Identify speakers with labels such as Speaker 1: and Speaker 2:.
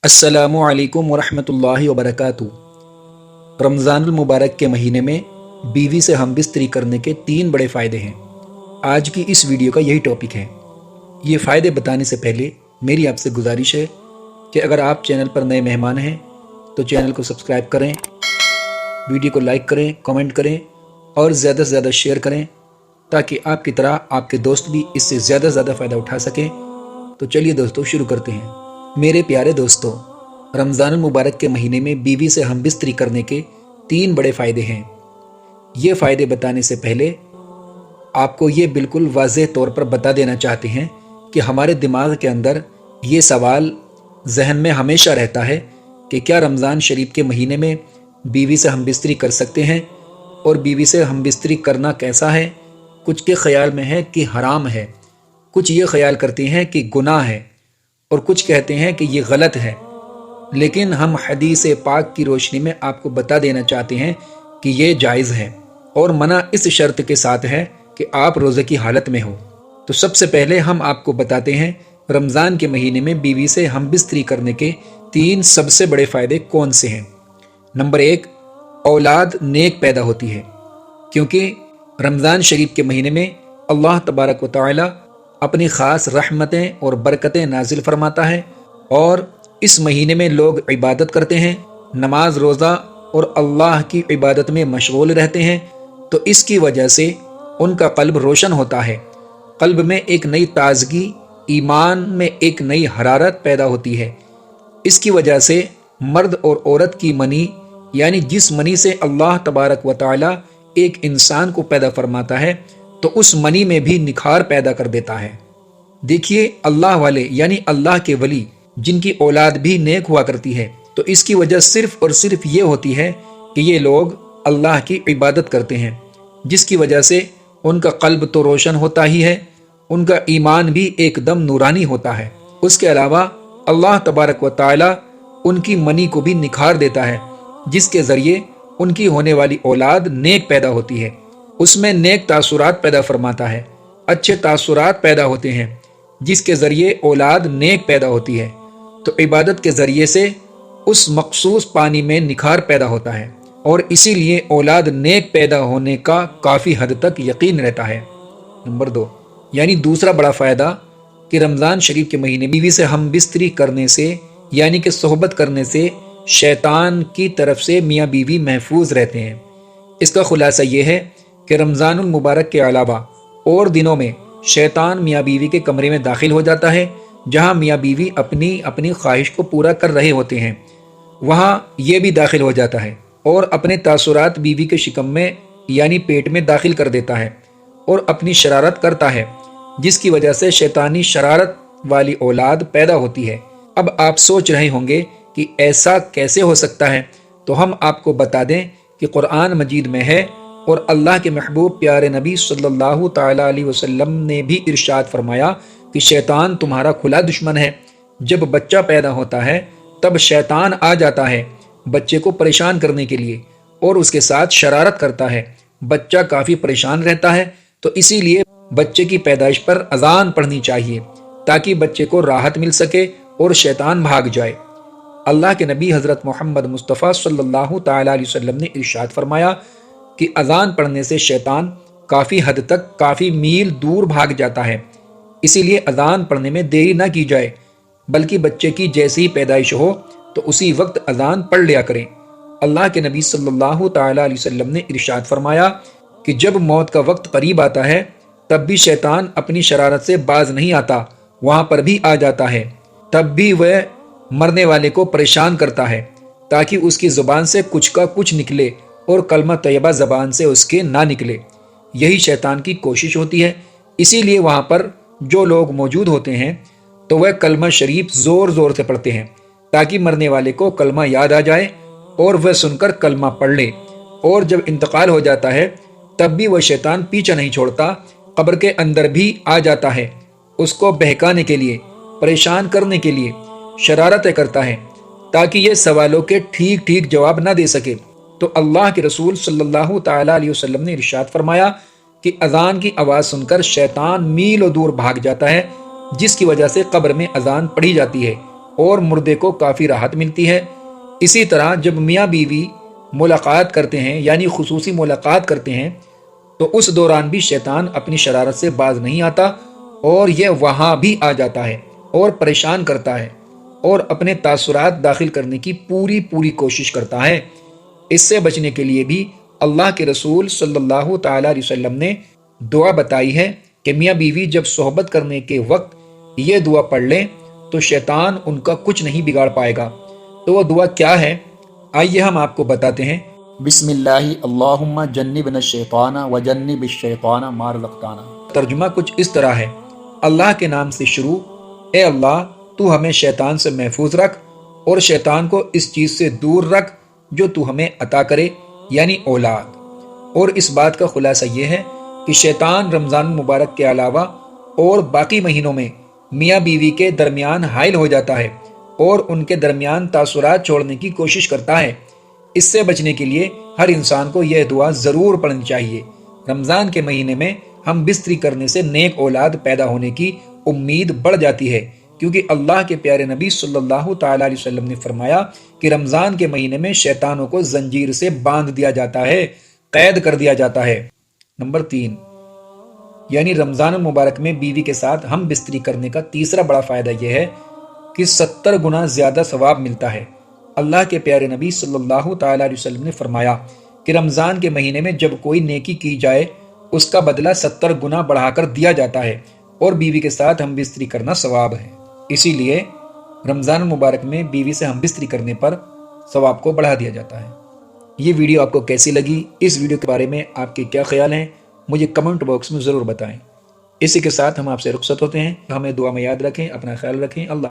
Speaker 1: अस्सलामु अलैकुम वरहमतुल्लाहि वबरकातुहू। रमज़ानुल मुबारक के महीने में बीवी से हमबिस्तरी करने के 3 बड़े फ़ायदे हैं। आज की इस वीडियो का यही टॉपिक है। ये फ़ायदे बताने से पहले मेरी आपसे गुजारिश है कि अगर आप चैनल पर नए मेहमान हैं तो चैनल को सब्सक्राइब करें, वीडियो को लाइक करें, कमेंट करें और ज़्यादा से ज़्यादा शेयर करें ताकि आपकी तरह आपके दोस्त भी इससे ज़्यादा से ज़्यादा फ़ायदा उठा सकें। तो चलिए दोस्तों शुरू करते हैं। मेरे प्यारे दोस्तों, रमज़ानुल मुबारक के महीने में बीवी से हमबिस्तरी करने के 3 बड़े फ़ायदे हैं। ये फ़ायदे बताने से पहले आपको ये बिल्कुल वाज़ेह तौर पर बता देना चाहते हैं कि हमारे दिमाग के अंदर ये सवाल जहन में हमेशा रहता है कि क्या रमज़ान शरीफ के महीने में बीवी से हमबिस्तरी कर सकते हैं और बीवी से हमबिस्तरी करना कैसा है। कुछ के ख़याल में है कि हराम है, कुछ ये ख्याल करते हैं कि गुनाह है और कुछ कहते हैं कि ये गलत है। लेकिन हम हदीस पाक की रोशनी में आपको बता देना चाहते हैं कि ये जायज़ है और मना इस शर्त के साथ है कि आप रोज़े की हालत में हो। तो सबसे पहले हम आपको बताते हैं रमज़ान के महीने में बीवी से हमबिस्तरी करने के 3 सबसे बड़े फ़ायदे कौन से हैं। नंबर 1, औलाद नेक पैदा होती है, क्योंकि रमज़ान शरीफ के महीने में अल्लाह तबारक व तआला अपनी ख़ास रहमतें और बरकतें नाजिल फरमाता है और इस महीने में लोग इबादत करते हैं, नमाज रोज़ा और अल्लाह की इबादत में मशगूल रहते हैं। तो इसकी वजह से उनका क़ल्ब रोशन होता है, क़ल्ब में एक नई ताज़गी, ईमान में एक नई हरारत पैदा होती है। इसकी वजह से मर्द और औरत की मनी, यानी जिस मनी से अल्लाह तबारक व तआला एक इंसान को पैदा फरमाता है, तो उस मनी में भी निखार पैदा कर देता है। देखिए, अल्लाह वाले यानी अल्लाह के वली जिनकी औलाद भी नेक हुआ करती है, तो इसकी वजह सिर्फ और सिर्फ ये होती है कि ये लोग अल्लाह की इबादत करते हैं, जिसकी वजह से उनका क़ल्ब तो रोशन होता ही है, उनका ईमान भी एकदम नूरानी होता है। उसके अलावा अल्लाह तबारक व तआला उनकी मनी को भी निखार देता है, जिसके ज़रिए उनकी होने वाली औलाद नेक पैदा होती है। उसमें नेक तासुरात पैदा फरमाता है, अच्छे तासुरात पैदा होते हैं, जिसके ज़रिए औलाद नेक पैदा होती है। तो इबादत के ज़रिए से उस मखसूस पानी में निखार पैदा होता है और इसीलिए औलाद नेक पैदा होने का काफ़ी हद तक यकीन रहता है। नंबर 2, यानी दूसरा बड़ा फ़ायदा कि रमज़ान शरीफ के महीने बीवी से हमबिस्तरी करने से यानी कि सोहबत करने से शैतान की तरफ से मियाँ बीवी महफूज रहते हैं। इसका खुलासा ये है कि रमज़ानुल मुबारक के अलावा और दिनों में शैतान मियाँ बीवी के कमरे में दाखिल हो जाता है, जहाँ मियाँ बीवी अपनी अपनी ख्वाहिश को पूरा कर रहे होते हैं, वहाँ ये भी दाखिल हो जाता है और अपने तासुरात बीवी के शिकम में यानी पेट में दाखिल कर देता है और अपनी शरारत करता है, जिसकी वजह से शैतानी शरारत वाली औलाद पैदा होती है। अब आप सोच रहे होंगे कि ऐसा कैसे हो सकता है, तो हम आपको बता दें कि कुरान मजीद में है और अल्लाह के महबूब प्यारे नबी सल्लल्लाहु ताला अलैहि वसल्लम ने भी इरशाद फरमाया कि शैतान तुम्हारा खुला दुश्मन है। जब बच्चा पैदा होता है तब शैतान आ जाता है बच्चे को परेशान करने के लिए और उसके साथ शरारत करता है। बच्चा काफ़ी परेशान रहता है, तो इसीलिए बच्चे की पैदाइश पर अजान पढ़नी चाहिए ताकि बच्चे को राहत मिल सके और शैतान भाग जाए। अल्लाह के नबी हज़रत मोहम्मद मुस्तफ़ा सल्लल्लाहु ताला अलैहि वसल्लम ने इरशाद फरमाया कि अजान पढ़ने से शैतान काफ़ी हद तक काफ़ी मील दूर भाग जाता है। इसीलिए अजान पढ़ने में देरी ना की जाए, बल्कि बच्चे की जैसी ही पैदाइश हो तो उसी वक्त अजान पढ़ लिया करें। अल्लाह के नबी सल्लल्लाहु ताला अलैहि वसल्लम ने इरशाद फरमाया कि जब मौत का वक्त करीब आता है तब भी शैतान अपनी शरारत से बाज नहीं आता, वहाँ पर भी आ जाता है। तब भी वह मरने वाले को परेशान करता है ताकि उसकी ज़ुबान से कुछ का कुछ निकले और कलमा तैयबा ज़बान से उसके ना निकले। यही शैतान की कोशिश होती है। इसीलिए वहाँ पर जो लोग मौजूद होते हैं तो वह कलमा शरीफ ज़ोर ज़ोर से पढ़ते हैं ताकि मरने वाले को कलमा याद आ जाए और वह सुनकर कलमा पढ़ ले। और जब इंतकाल हो जाता है तब भी वह शैतान पीछा नहीं छोड़ता, कब्र के अंदर भी आ जाता है, उसको बहकाने के लिए, परेशान करने के लिए शरारतें करता है ताकि ये सवालों के ठीक ठीक जवाब ना दे सके। तो अल्लाह के रसूल सल्लल्लाहु ताला अलैहि वसल्लम ने इरशाद फरमाया कि अजान की आवाज़ सुनकर शैतान मीलों दूर भाग जाता है, जिसकी वजह से कब्र में अजान पढ़ी जाती है اور مردے کو کافی راحت ملتی ہے۔ اسی طرح جب میاں بیوی ملاقات کرتے ہیں یعنی خصوصی ملاقات کرتے ہیں تو اس دوران بھی شیطان اپنی شرارت سے باز نہیں آتا اور یہ وہاں بھی آ جاتا ہے اور پریشان کرتا ہے اور اپنے تاثرات داخل کرنے کی پوری کوشش کرتا ہے۔ اس سے بچنے کے لیے بھی اللہ کے رسول صلی اللہ تعالی علیہ وسلم نے دعا بتائی ہے کہ میاں بیوی جب صحبت کرنے کے وقت یہ دعا پڑھ لیں تو شیطان ان کا کچھ نہیں بگاڑ پائے گا۔ تو وہ دعا کیا ہے، آئیے ہم آپ کو بتاتے ہیں۔ بسم اللہ اللہم جنبنا الشیطان وجنب الشیطان ما رزقتنا۔ ترجمہ کچھ اس طرح ہے، اللہ کے نام سے شروع، اے اللہ تو ہمیں شیطان سے محفوظ رکھ اور شیطان کو اس چیز سے دور رکھ جو تو ہمیں عطا کرے یعنی اولاد۔ اور اس بات کا خلاصہ یہ ہے کہ شیطان رمضان المبارک کے علاوہ اور باقی مہینوں میں میاں بیوی کے درمیان حائل ہو جاتا ہے اور ان کے درمیان تاثرات چھوڑنے کی کوشش کرتا ہے۔ اس سے بچنے کے لیے ہر انسان کو یہ دعا ضرور پڑھنی چاہیے۔ رمضان کے مہینے میں ہم بستری کرنے سے نیک اولاد پیدا ہونے کی امید بڑھ جاتی ہے، کیونکہ اللہ کے پیارے نبی صلی اللہ تعالی علیہ وسلم نے فرمایا کہ رمضان کے مہینے میں شیطانوں کو زنجیر سے باندھ دیا جاتا ہے، قید کر دیا جاتا ہے۔ نمبر 3، یعنی رمضان المبارک میں بیوی کے ساتھ ہم بستری کرنے کا تیسرا بڑا فائدہ یہ ہے کہ 70 گنا زیادہ ثواب ملتا ہے۔ اللہ کے پیارے نبی صلی اللہ تعالی علیہ وسلم نے فرمایا کہ رمضان کے مہینے میں جب کوئی نیکی کی جائے اس کا بدلہ 70 گنا بڑھا کر دیا جاتا ہے اور بیوی کے ساتھ ہم بستری کرنا ثواب ہے۔ اسی لیے رمضان المبارک میں بیوی سے ہم بستری کرنے پر ثواب کو بڑھا دیا جاتا ہے۔ یہ ویڈیو آپ کو کیسی لگی؟ اس ویڈیو کے بارے میں آپ کے کیا خیال ہیں؟ مجھے کمنٹ باکس میں ضرور بتائیں۔ اسی کے ساتھ ہم آپ سے رخصت ہوتے ہیں۔ ہمیں دعا میں یاد رکھیں، اپنا خیال رکھیں۔ اللہ